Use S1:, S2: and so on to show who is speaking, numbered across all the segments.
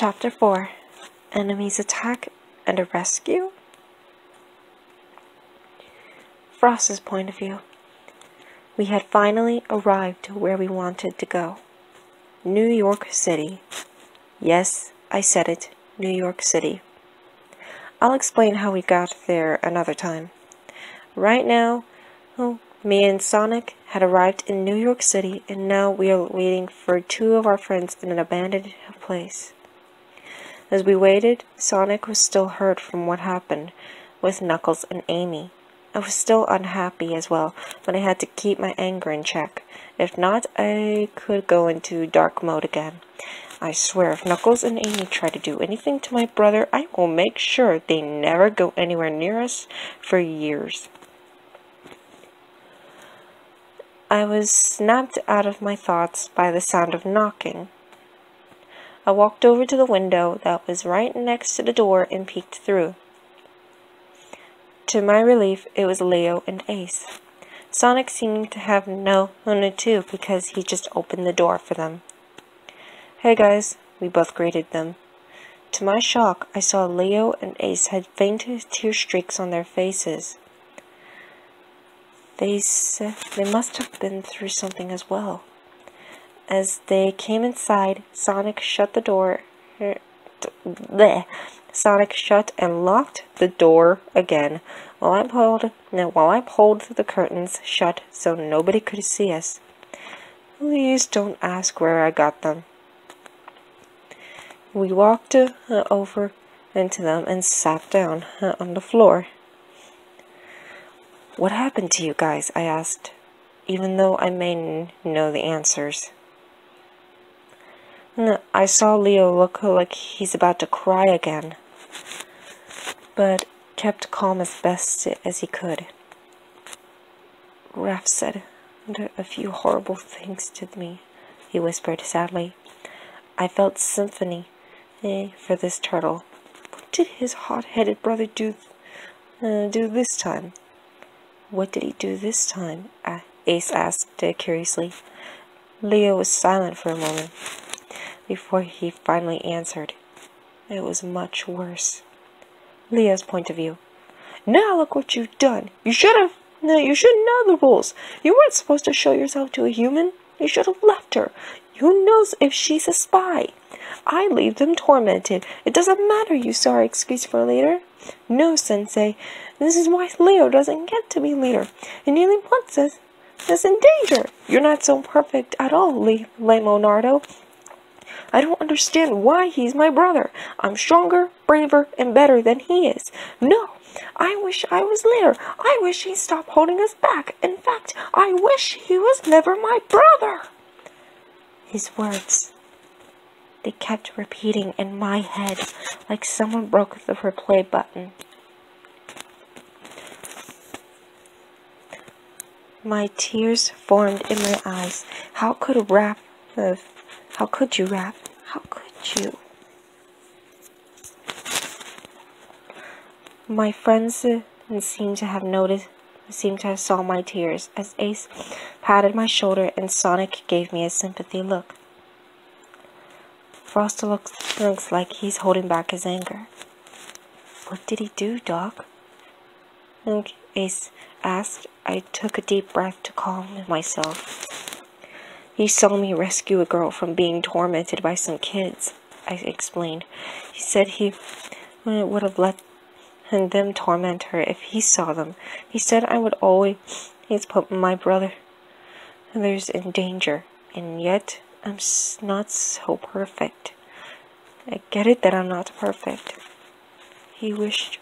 S1: Chapter 4: Enemies Attack and a Rescue? Frost's point of view. We had finally arrived where we wanted to go. New York City. Yes, I said it, New York City. I'll explain how we got there another time. Right now, me and Sonic had arrived in New York City, and now we are waiting for two of our friends in an abandoned place. As we waited, Sonic was still hurt from what happened with Knuckles and Amy. I was still unhappy as well, but I had to keep my anger in check. If not, I could go into dark mode again. I swear, if Knuckles and Amy try to do anything to my brother, I will make sure they never go anywhere near us for years. I was snapped out of my thoughts by the sound of knocking. I walked over to the window that was right next to the door and peeked through. To my relief, it was Leo and Ace. Sonic seemed to have no too because he just opened the door for them. "Hey guys," we both greeted them. To my shock, I saw Leo and Ace had faint tear streaks on their faces. They said they must have been through something as well. As they came inside, Sonic shut the door. Sonic shut and locked the door again while I pulled the curtains shut so nobody could see us. Please don't ask where I got them. We walked over into them and sat down on the floor. "What happened to you guys?" I asked, even though I may know the answers. I saw Leo look like he's about to cry again, but kept calm as best as he could. "Raph said a few horrible things to me," he whispered sadly. "I felt sympathy for this turtle. What did his hot-headed brother do this time?" "What did he do this time?" Ace asked curiously. Leo was silent for a moment before he finally answered. "It was much worse." Leo's point of view. "Now look what you've done. You should know the rules. You weren't supposed to show yourself to a human. You should have left her. Who knows if she's a spy? I leave them tormented. It doesn't matter you saw her excuse for leader. No, Sensei. This is why Leo doesn't get to be leader. It nearly puts us in danger. You're not so perfect at all, Leonardo. I don't understand why he's my brother. I'm stronger, braver, and better than he is. No, I wish I was leader. I wish he stopped holding us back. In fact, I wish he was never my brother." His words, they kept repeating in my head like someone broke the replay button. My tears formed in my eyes. How could you, Raph? How could you? My friends seemed to have saw my tears as Ace patted my shoulder and Sonic gave me a sympathy look. Frost looks like he's holding back his anger. "What did he do, Doc?" Ace asked. I took a deep breath to calm myself. "He saw me rescue a girl from being tormented by some kids," I explained. "He said he would have let them torment her if he saw them. He said I would always put my brother in danger, and yet I'm not so perfect. I get it that I'm not perfect. He wished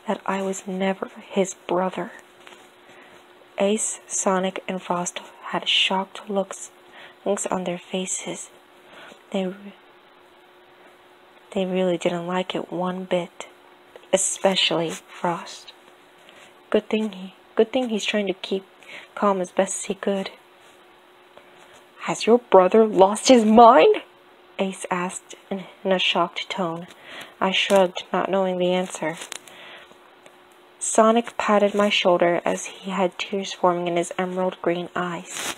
S1: that I was never his brother." Ace, Sonic, and Frost had shocked looks on their faces. They really didn't like it one bit, especially Frost. Good thing he's trying to keep calm as best he could. "Has your brother lost his mind?" Ace asked in a shocked tone. I shrugged, not knowing the answer. Sonic patted my shoulder as he had tears forming in his emerald green eyes.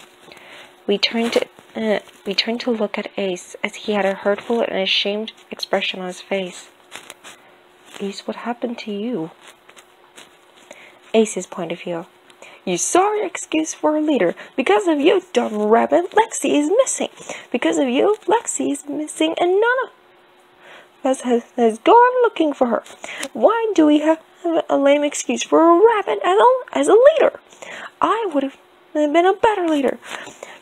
S1: We turned We turned to look at Ace, as he had a hurtful and ashamed expression on his face. Ace, what happened to you? Ace's point of view. You sorry excuse for a leader. Because of you, dumb rabbit, Lexi is missing. Because of you, Lexi is missing, and none of us has gone looking for her. Why do we have a lame excuse for a rabbit as a leader? I would have been a better leader.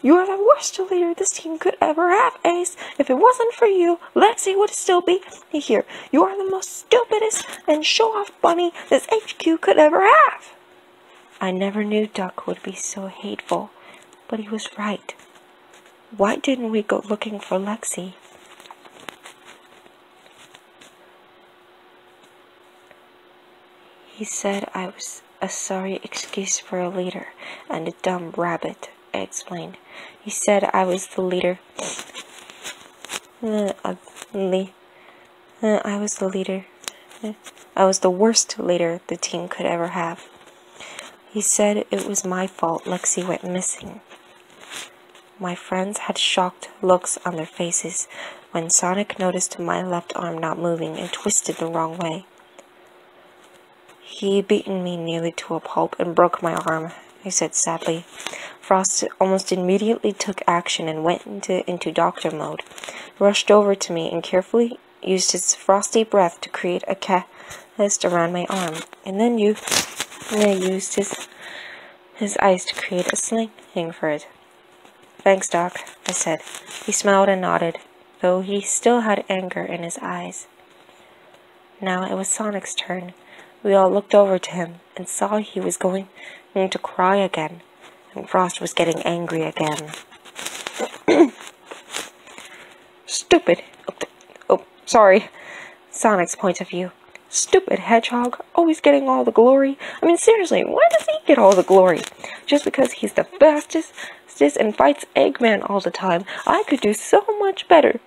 S1: You are the worst leader this team could ever have, Ace. If it wasn't for you, Lexi would still be here. You are the most stupidest and show-off bunny this HQ could ever have. I never knew Duck would be so hateful, but he was right. Why didn't we go looking for Lexi? He said I was a sorry excuse for a leader and a dumb rabbit, I explained. He said I was the leader. I was the leader. I was the worst leader the team could ever have. He said it was my fault Lexi went missing. My friends had shocked looks on their faces when Sonic noticed my left arm not moving and twisted the wrong way. He beaten me nearly to a pulp and broke my arm, I said sadly. Frost almost immediately took action and went into doctor mode, rushed over to me and carefully used his frosty breath to create a cast around my arm, and then used his eyes to create a sling for it. Thanks, Doc, I said. He smiled and nodded, though he still had anger in his eyes. Now it was Sonic's turn. We all looked over to him and saw he was going to cry again, and Frost was getting angry again. Stupid. Oh, sorry. Sonic's point of view. Stupid hedgehog, always getting all the glory. I mean, seriously, why does he get all the glory? Just because he's the fastest and fights Eggman all the time. I could do so much better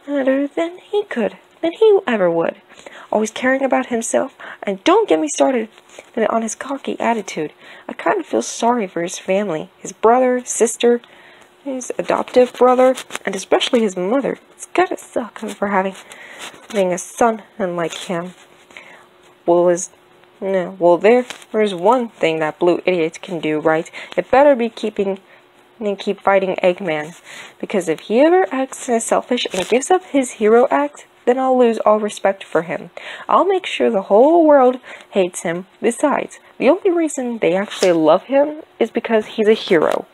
S1: than he ever would. Always caring about himself, and don't get me started on his cocky attitude. I kind of feel sorry for his family, his brother, sister, his adoptive brother, and especially his mother. It's gotta suck for having a son unlike him. There's one thing that blue idiots can do right. It better be keep fighting Eggman, because if he ever acts selfish and gives up his hero act, then I'll lose all respect for him. I'll make sure the whole world hates him. Besides, the only reason they actually love him is because he's a hero.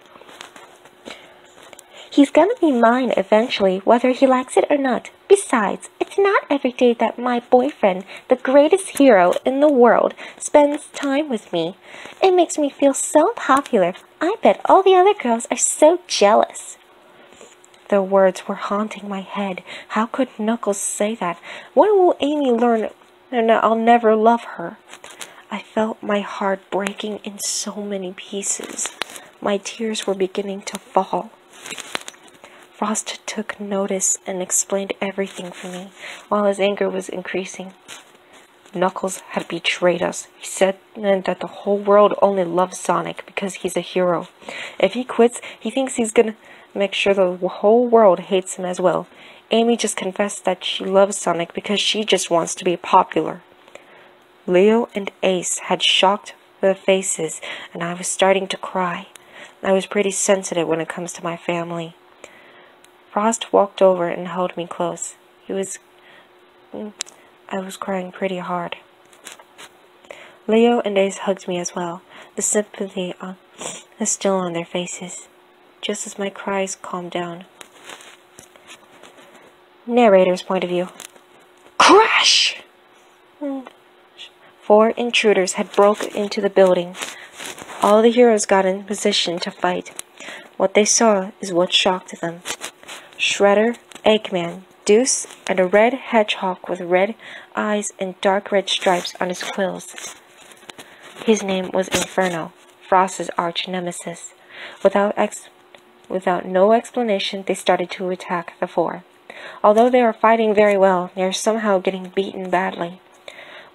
S1: He's gonna be mine eventually, whether he likes it or not. Besides, it's not every day that my boyfriend, the greatest hero in the world, spends time with me. It makes me feel so popular. I bet all the other girls are so jealous. The words were haunting my head. How could Knuckles say that? When will Amy learn and I'll never love her? I felt my heart breaking in so many pieces. My tears were beginning to fall. Frost took notice and explained everything for me, while his anger was increasing. Knuckles had betrayed us. He said that the whole world only loves Sonic because he's a hero. If he quits, he thinks he's gonna make sure the whole world hates him as well. Amy just confessed that she loves Sonic because she just wants to be popular. Leo and Ace had shocked faces, and I was starting to cry. I was pretty sensitive when it comes to my family. Frost walked over and held me close. I was crying pretty hard. Leo and Ace hugged me as well. The sympathy is still on their faces, just as my cries calmed down. Narrator's point of view. Crash! 4 intruders had broken into the building. All the heroes got in position to fight. What they saw is what shocked them. Shredder, Eggman, Deuce, and a red hedgehog with red eyes and dark red stripes on his quills. His name was Inferno, Frost's arch nemesis. Without no explanation, they started to attack the 4. Although they were fighting very well, they were somehow getting beaten badly.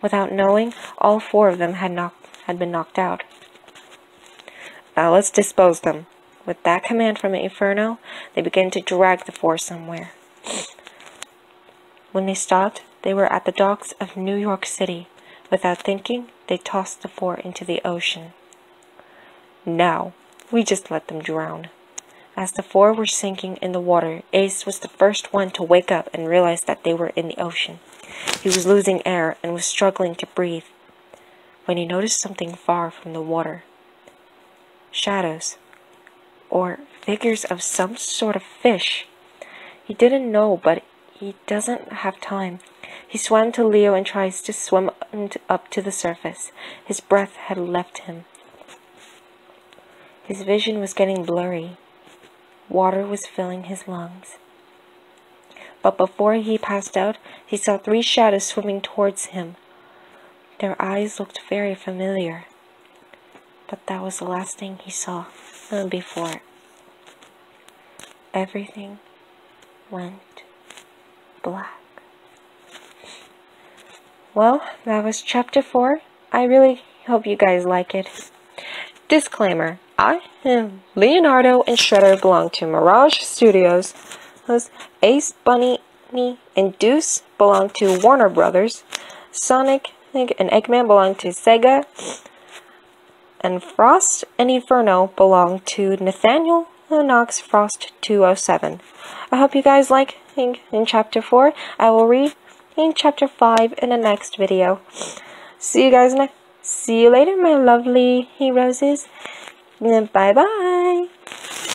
S1: Without knowing, all 4 of them had been knocked out. Now let's dispose them, With that command from Inferno, they began to drag the four somewhere. When they stopped, they were at the docks of New York City. Without thinking, they tossed the four into the ocean. Now, we just let them drown. As the four were sinking in the water, Ace was the first one to wake up and realize that they were in the ocean. He was losing air and was struggling to breathe when he noticed something far from the water. Shadows, or figures of some sort of fish. He didn't know, but he doesn't have time. He swam to Leo and tries to swim up to the surface. His breath had left him. His vision was getting blurry. Water was filling his lungs. But before he passed out, he saw 3 shadows swimming towards him. Their eyes looked very familiar. But that was the last thing he saw before everything went black. Well, that was chapter 4. I really hope you guys like it. Disclaimer. I am Leonardo and Shredder belong to Mirage Studios. Ace, Bunny, and Deuce belong to Warner Brothers. Sonic and Eggman belong to Sega. And Frost and Inferno belong to Nathaniel Knox Frost 207. I hope you guys like in chapter 4. I will read in chapter 5 in the next video. See you guys next. See you later, my lovely roses. Bye bye.